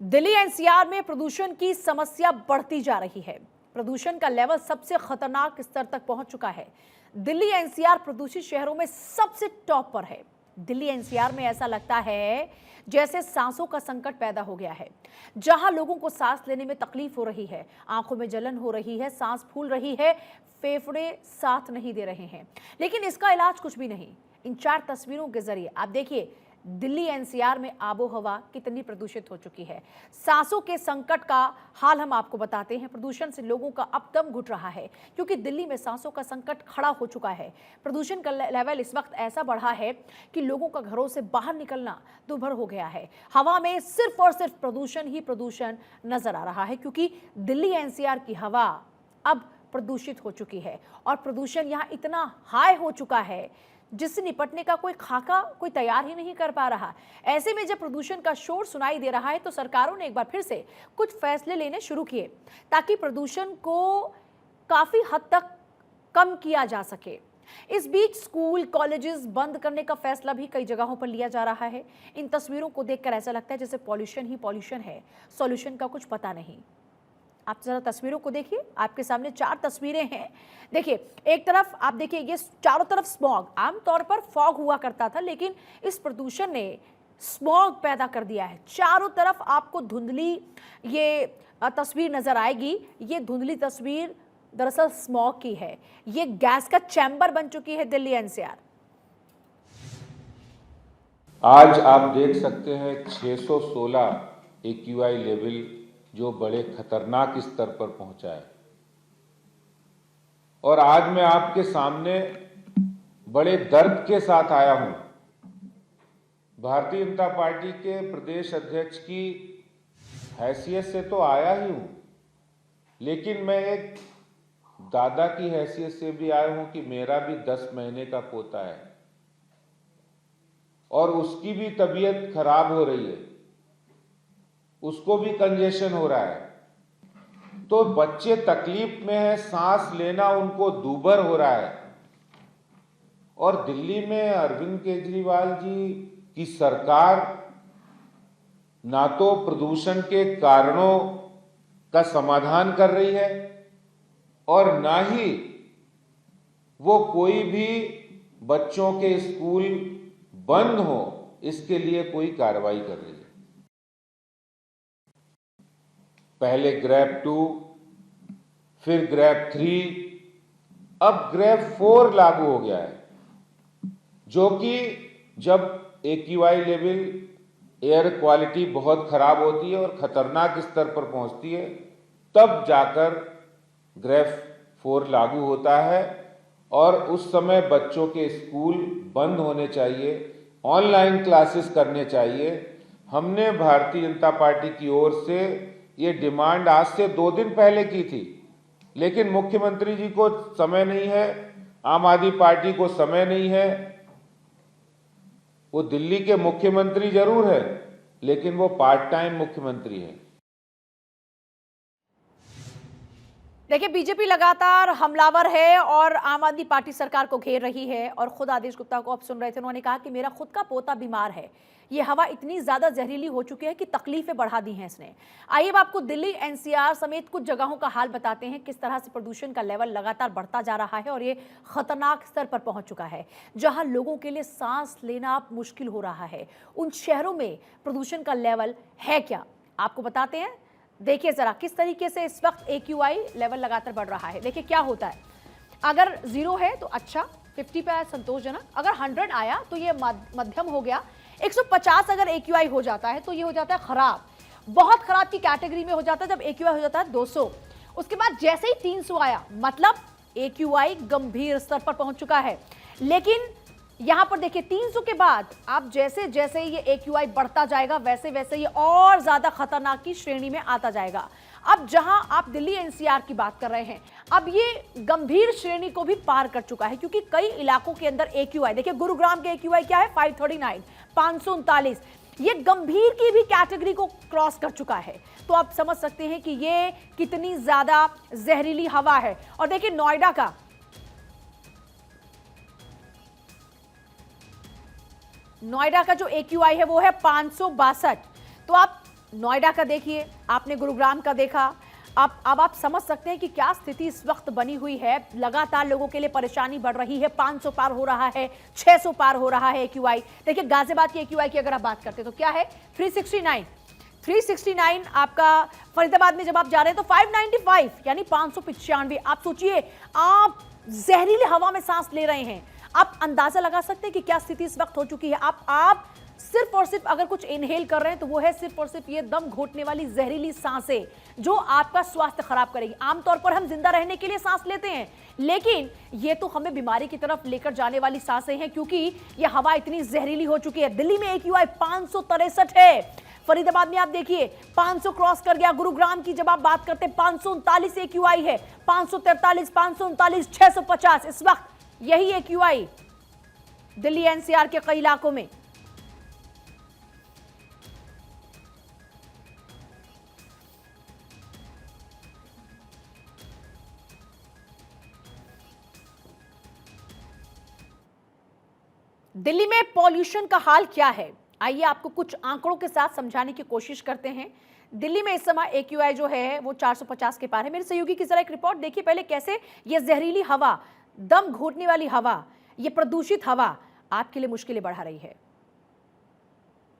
Delhi NCR में प्रदूषण की समस्या बढ़ती जा रही है। प्रदूषण का लेवल सबसे खतरनाक स्तर तक पहुंच चुका है। दिल्ली एनसीआर प्रदूषित शहरों में सबसे टॉप पर है। दिल्ली एनसीआर में ऐसा लगता है जैसे सांसों का संकट पैदा हो गया है, जहां लोगों को सांस लेने में तकलीफ हो रही है, आंखों में जलन हो रही है, सांस फूल रही है, फेफड़े साथ नहीं दे रहे हैं। लेकिन इसका इलाज कुछ भी नहीं। इन 4 तस्वीरों के जरिए आप देखिए दिल्ली एनसीआर में आबो हवा कितनी प्रदूषित हो चुकी है। सांसों के संकट का हाल हम आपको बताते हैं। प्रदूषण से लोगों का अब दम घुट रहा है क्योंकि दिल्ली में सांसों का संकट खड़ा हो चुका है। प्रदूषण का लेवल इस वक्त ऐसा बढ़ा है कि लोगों का घरों से बाहर निकलना दुभर हो गया है। हवा में सिर्फ और सिर्फ प्रदूषण ही प्रदूषण नजर आ रहा है क्योंकि दिल्ली एनसीआर की हवा अब प्रदूषित हो चुकी है और प्रदूषण यहाँ इतना हाई हो चुका है जिससे निपटने का कोई खाका कोई तैयार ही नहीं कर पा रहा। ऐसे में जब प्रदूषण का शोर सुनाई दे रहा है तो सरकारों ने एक बार फिर से कुछ फैसले लेने शुरू किए ताकि प्रदूषण को काफी हद तक कम किया जा सके। इस बीच स्कूल कॉलेजेस बंद करने का फैसला भी कई जगहों पर लिया जा रहा है। इन तस्वीरों को देखकर ऐसा लगता है जैसे पॉल्यूशन ही पॉल्यूशन है, सॉल्यूशन का कुछ पता नहीं। आप जरा तस्वीरों को देखिए, आपके सामने 4 तस्वीरें हैं। देखिए एक तरफ आप देखिए ये चारों तरफ स्मॉग, आमतौर पर फॉग हुआ करता था लेकिन इस प्रदूषण ने स्मॉग पैदा कर दिया है। चारों तरफ आपको धुंधली ये तस्वीर नजर आएगी। ये धुंधली तस्वीर दरअसल स्मॉग की है। ये गैस का चैम्बर बन चुकी है दिल्ली एनसीआर। आज आप देख सकते हैं 616 AQI लेवल जो बड़े खतरनाक स्तर पर पहुंचा है। और आज मैं आपके सामने बड़े दर्द के साथ आया हूं। भारतीय जनता पार्टी के प्रदेश अध्यक्ष की हैसियत से तो आया ही हूं, लेकिन मैं एक दादा की हैसियत से भी आया हूं कि मेरा भी 10 महीने का पोता है और उसकी भी तबीयत खराब हो रही है, उसको भी कंजेशन हो रहा है। तो बच्चे तकलीफ में है, सांस लेना उनको दूभर हो रहा है। और दिल्ली में अरविंद केजरीवाल जी की सरकार ना तो प्रदूषण के कारणों का समाधान कर रही है और ना ही वो कोई भी बच्चों के स्कूल बंद हो इसके लिए कोई कार्रवाई कर रही है। पहले ग्रेप 2, फिर ग्रेप 3, अब ग्रेप 4 लागू हो गया है, जो कि जब AQI लेवल एयर क्वालिटी बहुत खराब होती है और खतरनाक स्तर पर पहुंचती है तब जाकर ग्रेप 4 लागू होता है। और उस समय बच्चों के स्कूल बंद होने चाहिए, ऑनलाइन क्लासेस करने चाहिए। हमने भारतीय जनता पार्टी की ओर से ये डिमांड आज से 2 दिन पहले की थी, लेकिन मुख्यमंत्री जी को समय नहीं है, आम आदमी पार्टी को समय नहीं है। वो दिल्ली के मुख्यमंत्री जरूर है लेकिन वो पार्ट टाइम मुख्यमंत्री है। देखिए बीजेपी लगातार हमलावर है और आम आदमी पार्टी सरकार को घेर रही है। और खुद आदेश गुप्ता को आप सुन रहे थे, उन्होंने कहा कि मेरा खुद का पोता बीमार है, ये हवा इतनी ज्यादा जहरीली हो चुकी है कि तकलीफें बढ़ा दी हैं इसने। आइए अब आपको दिल्ली एनसीआर समेत कुछ जगहों का हाल बताते हैं, किस तरह से प्रदूषण का लेवल लगातार बढ़ता जा रहा है और ये खतरनाक स्तर पर पहुंच चुका है, जहां लोगों के लिए सांस लेना मुश्किल हो रहा है। उन शहरों में प्रदूषण का लेवल है क्या, आपको बताते हैं। देखिए जरा किस तरीके से इस वक्त AQI लेवल लगातार बढ़ रहा है। देखिए क्या होता है, अगर 0 है तो अच्छा, 50 पे आया संतोषजनक, अगर 100 आया तो ये मध्यम हो गया, 150 अगर AQI हो जाता है तो ये हो जाता है खराब, बहुत खराब की कैटेगरी में हो जाता है जब AQI हो जाता है 200। उसके बाद जैसे ही 300 आया मतलब AQI गंभीर स्तर पर पहुंच चुका है। लेकिन यहां पर देखिए 300 के बाद आप जैसे जैसे ये AQI बढ़ता जाएगा वैसे वैसे ये और ज्यादा खतरनाक की श्रेणी में आता जाएगा। अब जहां आप दिल्ली एनसीआर की बात कर रहे हैं, अब ये गंभीर श्रेणी को भी पार कर चुका है क्योंकि कई इलाकों के अंदर AQI, देखिए गुरुग्राम के AQI क्या है 539, 539, ये गंभीर की भी कैटेगरी को क्रॉस कर चुका है। तो आप समझ सकते हैं कि ये कितनी ज्यादा जहरीली हवा है। और देखिए नोएडा का जो AQI है वो है 562। तो आप नोएडा का देखिए, आपने गुरुग्राम का देखा। अब आप समझ सकते हैं कि क्या स्थिति इस वक्त बनी हुई है। लगातार लोगों के लिए परेशानी बढ़ रही है। 500 पार हो रहा है, 600 पार हो रहा है एक्यूआई। देखिए गाजियाबाद की एक्यूआई की अगर आप बात करते हैं तो क्या है, 369 आपका। फरीदाबाद में जब आप जा रहे हैं तो 595 यानी 595। आप सोचिए, आप जहरीली हवा में सांस ले रहे हैं। आप अंदाजा लगा सकते हैं कि क्या स्थिति इस वक्त हो चुकी है। आप सिर्फ और सिर्फ अगर कुछ इनहेल कर रहे हैं तो वो है सिर्फ और सिर्फ ये दम घोटने वाली जहरीली सांसें, जो आपका स्वास्थ्य खराब करेगी। आमतौर पर हम जिंदा रहने के लिए सांस लेते हैं, लेकिन ये तो हमें बीमारी की तरफ लेकर जाने वाली सांसें हैं, क्योंकि ये हवा इतनी जहरीली हो चुकी है। दिल्ली में एक्यूआई 563 है। फरीदाबाद में आप देखिए 500 क्रॉस कर गया। गुरुग्राम की जब आप बात करते हैं 539 एक्यूआई है, 543, 539, 650 इस वक्त यही एक्यूआई दिल्ली एनसीआर के कई इलाकों में। दिल्ली में पॉल्यूशन का हाल क्या है, आइए आपको कुछ आंकड़ों के साथ समझाने की कोशिश करते हैं। दिल्ली में इस समय एक्यूआई जो है वो 450 के पार है। मेरे सहयोगी की जरा एक रिपोर्ट देखिए पहले, कैसे ये जहरीली हवा, दम घोटने वाली हवा, ये प्रदूषित हवा आपके लिए मुश्किलें बढ़ा रही है।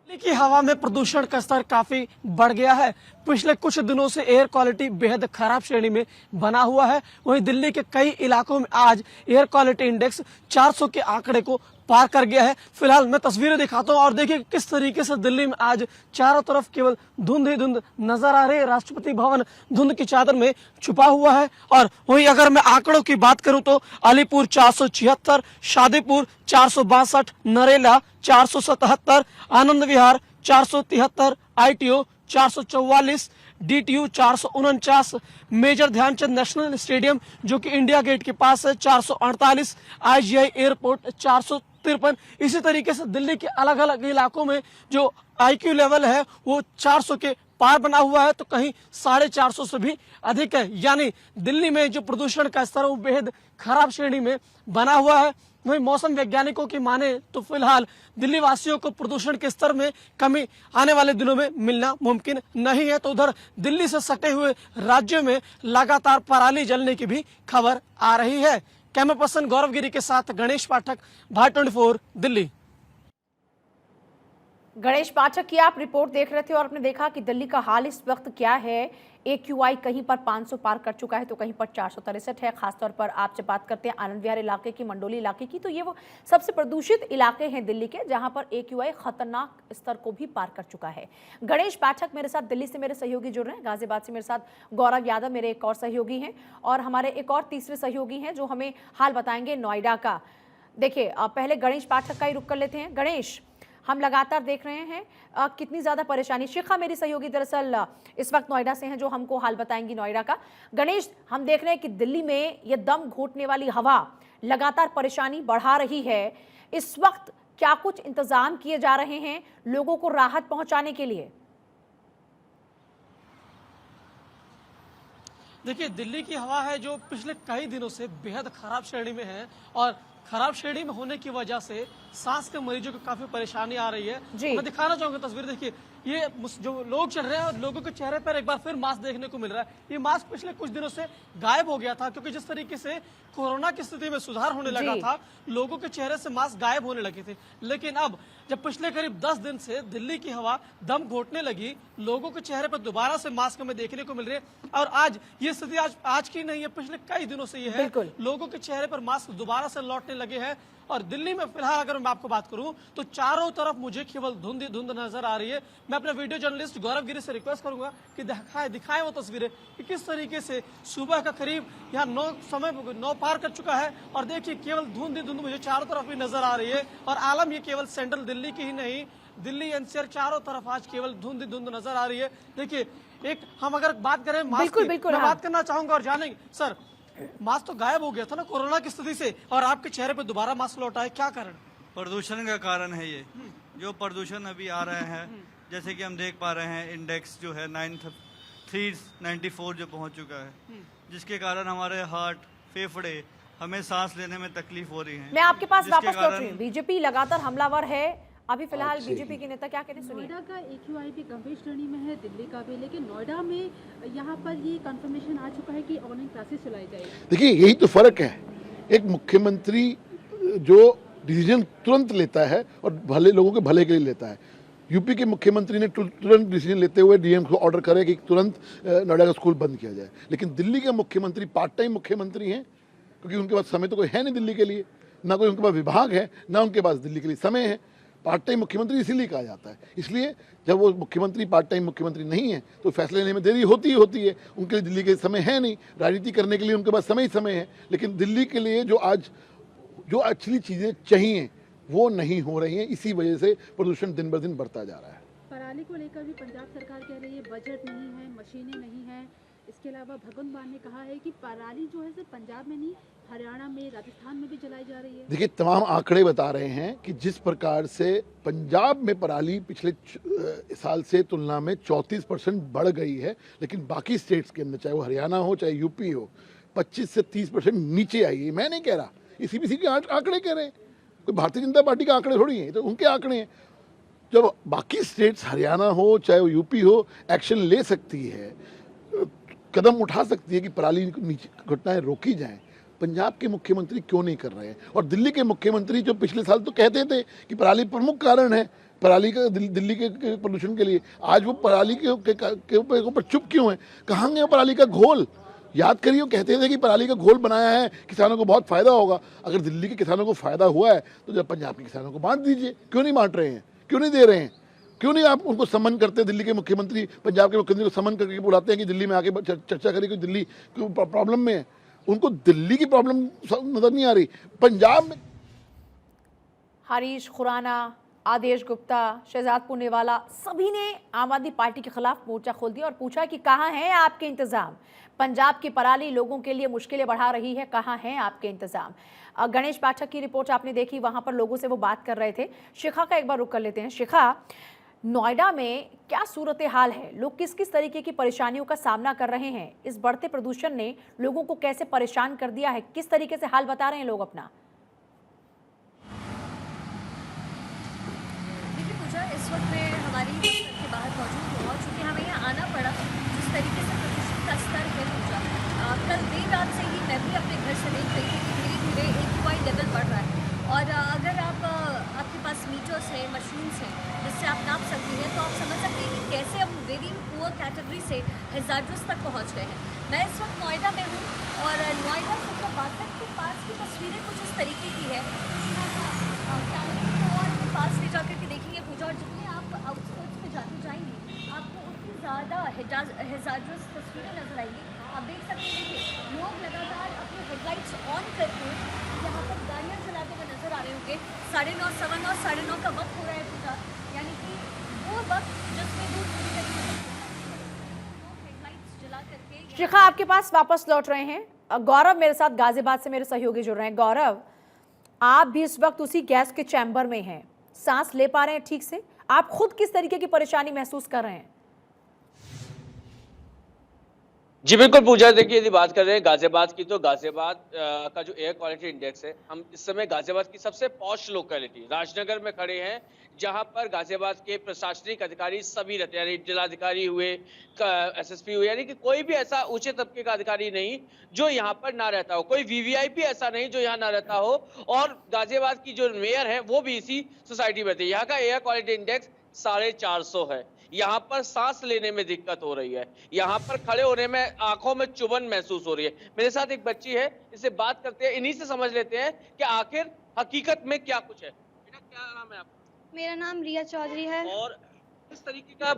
दिल्ली की हवा में प्रदूषण का स्तर काफी बढ़ गया है। पिछले कुछ दिनों से एयर क्वालिटी बेहद खराब श्रेणी में बना हुआ है। वहीं दिल्ली के कई इलाकों में आज एयर क्वालिटी इंडेक्स 400 के आंकड़े को पार कर गया है। फिलहाल मैं तस्वीरें दिखाता हूं और देखिए किस तरीके से दिल्ली में आज चारों तरफ केवल धुंध ही धुंध नजर आ रही है। राष्ट्रपति भवन धुंध की चादर में छुपा हुआ है। और वहीं अगर मैं आंकड़ों की बात करूं तो Alipur 476, Shadipur 462, Narela 477, Anand Vihar 473, ITO 444, DTU 449, major Dhyanchand national stadium जो कि इंडिया गेट के पास है 448, आईजीआई एयरपोर्ट 453। इसी तरीके से दिल्ली के अलग अलग इलाकों में जो आईक्यू लेवल है वो 400 के पार बना हुआ है, तो कहीं 450 से भी अधिक है। यानी दिल्ली में जो प्रदूषण का स्तर वो बेहद खराब श्रेणी में बना हुआ है। वहीं मौसम वैज्ञानिकों की माने तो फिलहाल दिल्ली वासियों को प्रदूषण के स्तर में कमी आने वाले दिनों में मिलना मुमकिन नहीं है। तो उधर दिल्ली से सटे हुए राज्यों में लगातार पराली जलने की भी खबर आ रही है। कैमरा पर्सन गौरव गिरी के साथ गणेश पाठक, भारत 24 दिल्ली। गणेश पाठक की आप रिपोर्ट देख रहे थे और आपने देखा कि दिल्ली का हाल इस वक्त क्या है। एक्यूआई कहीं पर 500 पार कर चुका है तो कहीं पर 463 है। खासतौर पर आप जब बात करते हैं आनंद विहार इलाके की, मंडोली इलाके की, तो ये वो सबसे प्रदूषित इलाके हैं दिल्ली के, जहां पर एक्यूआई खतरनाक स्तर को भी पार कर चुका है। गणेश पाठक मेरे साथ दिल्ली से मेरे सहयोगी जुड़ रहे हैं, गाजियाबाद से मेरे साथ गौरव यादव मेरे एक और सहयोगी हैं, और हमारे एक और तीसरे सहयोगी हैं जो हमें हाल बताएंगे नोएडा का। देखिए पहले गणेश पाठक का ही रुख कर लेते हैं। गणेश, हम लगातार देख रहे हैं कितनी ज़्यादा परेशानी। शिखा मेरी सहयोगी दरअसल इस वक्त नोएडा से हैं जो हमको हाल बताएंगी नोएडा का। गणेश, हम देख रहे हैं कि दिल्ली में ये दम घोटने वाली हवा लगातार परेशानी बढ़ा रही है। इस वक्त क्या कुछ इंतजाम किए जा रहे हैं लोगों को राहत पहुंचाने के लिए? देखिए दिल्ली की हवा है जो पिछले कई दिनों से बेहद खराब श्रेणी में है, और खराब श्रेणी में होने की वजह से सांस के मरीजों को काफी परेशानी आ रही है। मैं दिखाना चाहूंगा तस्वीर, देखिए ये जो लोग चल रहे हैं और लोगों के चेहरे पर एक बार फिर मास्क देखने को मिल रहा है। ये मास्क पिछले कुछ दिनों से गायब हो गया था, क्योंकि जिस तरीके से कोरोना की स्थिति में सुधार होने लगा था, लोगों के चेहरे से मास्क गायब होने लगे थे। लेकिन अब जब पिछले करीब 10 दिन से दिल्ली की हवा दम घोटने लगी, लोगों के चेहरे पर दोबारा से मास्क हमें देखने को मिल रहे हैं। और आज ये स्थिति आज की नहीं है, पिछले कई दिनों से ये है। लोगों के चेहरे पर मास्क दोबारा से लौटने लगे हैं। और दिल्ली में फिलहाल अगर मैं आपको बात करूं तो चारों तरफ मुझे केवल धुंध ही धुंध नजर आ रही है। मैं अपने वीडियो जर्नलिस्ट गौरव गिरी से रिक्वेस्ट करूंगा कि दिखाएं वो तस्वीरें कि किस तरीके से सुबह का करीब यहाँ 9 पार कर चुका है, और देखिए केवल धुंध ही धुंध मुझे चारों तरफ भी नजर आ रही है। और आलम ये केवल सेंट्रल दिल्ली की ही नहीं, दिल्ली एनसीआर चारों तरफ आज केवल धुंध ही धुंध नजर आ रही है। देखिए एक हम अगर बात करें मास्क की, मैं बात करना चाहूंगा और जानेंगे सर, मास्क तो गायब हो गया था ना कोरोना की स्थिति से, और आपके चेहरे पे दोबारा मास्क लौटा है, क्या कारण? प्रदूषण का कारण है ये। जो प्रदूषण अभी आ रहे हैं, जैसे कि हम देख पा रहे हैं इंडेक्स जो है 394 जो पहुंच चुका है, जिसके कारण हमारे हार्ट, फेफड़े, हमें सांस लेने में तकलीफ हो रही है। मैं आपके पास वापस लौट रही हूँ। बीजेपी लगातार हमलावर है अभी फिलहाल अच्छे बीजेपी ही। के नेता क्या कह रहे हैं, सुनिए। नोएडा का AQI भी गंभीर श्रेणी में है, दिल्ली का भी, लेकिन नोएडा में यहाँ पर ये कंफर्मेशन आ चुका है कि ऑनलाइन क्लासेस चलाई जाएगी। देखिए यही तो फर्क है, एक मुख्यमंत्री जो डिसीजन तुरंत लेता है और भले लोगों के भले के लिए लेता है। यूपी के मुख्यमंत्री ने तुरंत डिसीजन लेते हुए डीएम को ऑर्डर करे कि तुरंत नोएडा का स्कूल बंद किया जाए, लेकिन दिल्ली के मुख्यमंत्री पार्ट टाइम मुख्यमंत्री हैं, क्योंकि उनके पास समय तो कोई है नहीं दिल्ली के लिए, ना कोई उनके पास विभाग है, ना उनके पास दिल्ली के लिए समय है। पार्ट टाइम मुख्यमंत्री इसीलिए कहा जाता है। इसलिए जब वो मुख्यमंत्री पार्ट टाइम मुख्यमंत्री नहीं है तो फैसले लेने में देरी होती ही होती है। उनके लिए दिल्ली के समय है नहीं, राजनीति करने के लिए उनके पास समय ही समय है, लेकिन दिल्ली के लिए जो आज जो एक्चुअली चीज़ें चाहिए वो नहीं हो रही हैं। इसी वजह से प्रदूषण दिन ब दिन बढ़ता जा रहा है। पराली को लेकर भी पंजाब सरकार कह रही है बजट नहीं है, मशीनें नहीं है। इसके अलावा भगवंत मान ने कहा है कि पराली जो है सिर्फ पंजाब में नहीं, हरियाणा में, राजस्थान में भी जलाई जा रही है। देखिए तमाम आंकड़े बता रहे हैं कि जिस प्रकार से पंजाब में पराली पिछले साल से तुलना में 34% बढ़ गई है, लेकिन बाकी स्टेट्स के अंदर चाहे वो हरियाणा हो चाहे यूपी हो 25 से 30% नीचे आई है। मैं नहीं कह रहा, ये CBC के आंकड़े कह रहे हैं, कोई भारतीय जनता पार्टी के आंकड़े थोड़ी हैं, तो उनके आंकड़े हैं। जब बाकी स्टेट्स हरियाणा हो चाहे वो यूपी हो एक्शन ले सकती है, कदम उठा सकती है कि पराली नीचे घटनाएं रोकी जाएं, पंजाब के मुख्यमंत्री क्यों नहीं कर रहे हैं? और दिल्ली के मुख्यमंत्री जो पिछले साल तो कहते थे कि पराली प्रमुख कारण है पराली का दिल्ली के प्रदूषण के लिए, आज वो पराली के ऊपर चुप क्यों है? कहाँ गया पराली का घोल? याद करिए, वो कहते थे कि पराली का घोल बनाया है, किसानों को बहुत फायदा होगा। अगर दिल्ली के किसानों को फायदा हुआ है तो जब पंजाब के किसानों को बांट दीजिए। क्यों नहीं बांट रहे हैं? क्यों नहीं दे रहे हैं? क्यों नहीं आप उनको सम्मान करते? दिल्ली के मुख्यमंत्री पंजाब के मुख्यमंत्री को सम्मान करके बुलाते हैं कि दिल्ली में आके चर्चा करें कि दिल्ली प्रॉब्लम में है। उनको दिल्ली की प्रॉब्लम नजर नहीं आ रही, पंजाब में। हरीश खुराना, आदेश गुप्ता, शहजाद पुनेवाला, सभी ने आम आदमी पार्टी के खिलाफ मोर्चा खोल दिया और पूछा कि कहाँ हैं आपके इंतजाम? पंजाब की पराली लोगों के लिए मुश्किलें बढ़ा रही है, कहाँ हैं आपके इंतजाम? गणेश पाठक की रिपोर्ट आपने देखी, वहां पर लोगों से वो बात कर रहे थे। शिखा का एक बार रुक कर लेते हैं। शिखा, नोएडा में क्या सूरत हाल है? लोग किस किस तरीके की परेशानियों का सामना कर रहे हैं? इस बढ़ते प्रदूषण ने लोगों को कैसे परेशान कर दिया है? किस तरीके से हाल बता रहे हैं लोग अपना? देखिए पूजा, इस वक्त मैं हमारी दफ्तर के बाहर मौजूद हूँ, चूँकि हमें यहाँ आना पड़ा जिस तरीके से प्रदूषण का स्तर है पूजा। कल देर रात से ही मैं भी अपने घर से देख रही थी कि धीरे धीरे AQI लेवल बढ़ रहा है। और अगर आपके पास मीटर्स है, मशीन्स हैं जिससे आप नाप सकती हैं, तो आप समझ सकते हैं कि कैसे हम वेरी पुअर कैटेगरी से हैजार्डस तक पहुँच गए हैं। मैं इस वक्त नोएडा में हूँ और नोएडा सेक्टर 62 के पास की तस्वीरें कुछ इस तरीके की है। कैमरे को और पास ले जाकर के देखेंगे पूजा, और जितने आप आउटस्कर्ट्स पे जाते जाएंगे आपको उतनी ज़्यादा हैजार्डस तस्वीरें नजर आएंगी। आप देख सकते हैं कि लोग लगातार अपने हेडलाइट्स ऑन करके यहाँ पर गाड़ियाँ चलाते हुए नजर आ रहे होंगे। 9:30, 9:15, 9:30 का वक्त हो रहा है पूजा, यानी कि वो वक्त जिसमें दूर पूरी तरीके से हेडलाइट्स जला करके। शिखा, आपके पास वापस लौट रहे हैं। गौरव मेरे साथ गाजियाबाद से मेरे सहयोगी जुड़ रहे हैं। गौरव, आप भी इस वक्त उसी गैस के चैम्बर में हैं, सांस ले पा रहे हैं ठीक से? आप खुद किस तरीके की परेशानी महसूस कर रहे हैं? जी बिल्कुल पूजा, देखिए यदि बात कर रहे हैं गाजियाबाद की, तो गाजियाबाद का जो एयर क्वालिटी इंडेक्स है, हम इस समय गाजियाबाद की सबसे पॉश लोकेलिटी राजनगर में खड़े हैं, जहां पर गाजियाबाद के प्रशासनिक अधिकारी सभी रहते हैं, यानी जिलाधिकारी हुए, SSP हुए, यानी कि कोई भी ऐसा ऊंचे तबके का अधिकारी नहीं जो यहाँ पर ना रहता हो, कोई VVIP ऐसा नहीं जो यहाँ ना रहता हो। और गाजियाबाद की जो मेयर है वो भी इसी सोसाइटी में रहती है। यहाँ का एयर क्वालिटी इंडेक्स 450 है। यहाँ पर सांस लेने में दिक्कत हो रही है, यहाँ पर खड़े होने में आंखों में चुभन महसूस हो रही है। मेरे साथ एक बच्ची है, इससे बात करते हैं, इन्हीं से समझ लेते हैं कि आखिर हकीकत में क्या कुछ है। बेटा क्या नाम है आपका? मेरा नाम रिया चौधरी है। और इस तरीके का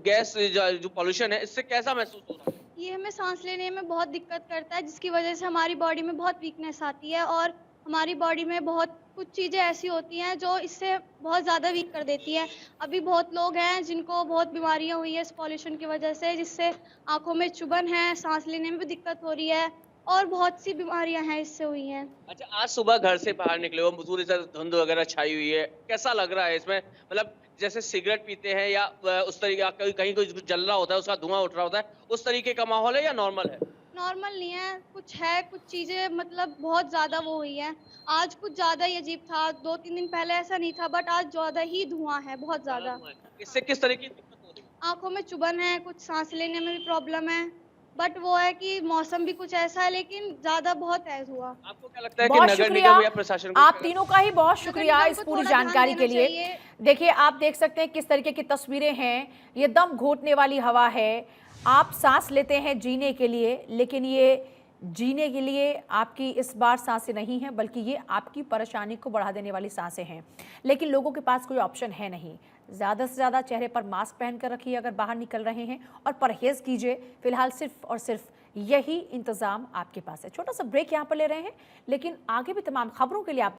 गैस जो पॉल्यूशन है, इससे कैसा महसूस हो रहा है? ये हमें सांस लेने में बहुत दिक्कत करता है, जिसकी वजह से हमारी बॉडी में बहुत वीकनेस आती है और हमारी बॉडी में बहुत कुछ चीज़ें ऐसी होती हैं जो इससे बहुत ज़्यादा वीक कर देती हैं। अभी बहुत लोग हैं जिनको बहुत बीमारियां हुई है इस पॉल्यूशन की वजह से, जिससे आंखों में चुभन है, सांस लेने में भी दिक्कत हो रही है और बहुत सी बीमारियां हैं इससे हुई हैं। अच्छा, आज सुबह घर से बाहर निकले हो, पूरी तरह धुंध वगैरह छाई हुई है, कैसा लग रहा है इसमें? मतलब जैसे सिगरेट पीते हैं या उस तरीके कहीं कोई जल रहा होता है, उसका धुआं उठ रहा होता है, उस तरीके का माहौल है या नॉर्मल है? नॉर्मल नहीं है, कुछ चीज़ें मतलब बहुत ज़्यादा वो हुई है। आज कुछ ज़्यादा ही अजीब था, 2-3 दिन पहले ऐसा नहीं था, बट आज ज़्यादा ही धुआं है, बहुत ज़्यादा। इससे किस तरह की दिक्कत हो रही है? आँखों में चुभन है, कुछ सांस लेने में भी प्रॉब्लम है, बट वो है कि मौसम भी कुछ ऐसा है, लेकिन ज़्यादा बहुत है धुआं। आपको क्या लगता है कि बहुत नगर शुक्रिया निगम या प्रशासन को आप तीनों का ही बहुत शुक्रिया निगम इस को पूरी थोड़ा ध्यान जानकारी देना के लिए। चाहिए। देखिए आप देख सकते हैं किस तरीके की तस्वीरें हैं। ये दम घोटने वाली हवा है। आप सांस लेते हैं जीने के लिए, लेकिन ये जीने के लिए आपकी इस बार सांसें नहीं हैं, बल्कि ये आपकी परेशानी को बढ़ा देने वाली सांसें हैं। लेकिन लोगों के पास कोई ऑप्शन है नहीं। ज़्यादा से ज़्यादा चेहरे पर मास्क पहन कर रखिए अगर बाहर निकल रहे हैं, और परहेज़ कीजिए। फिलहाल सिर्फ और सिर्फ यही इंतज़ाम आपके पास है। छोटा सा ब्रेक यहाँ पर ले रहे हैं, लेकिन आगे भी तमाम खबरों के लिए आप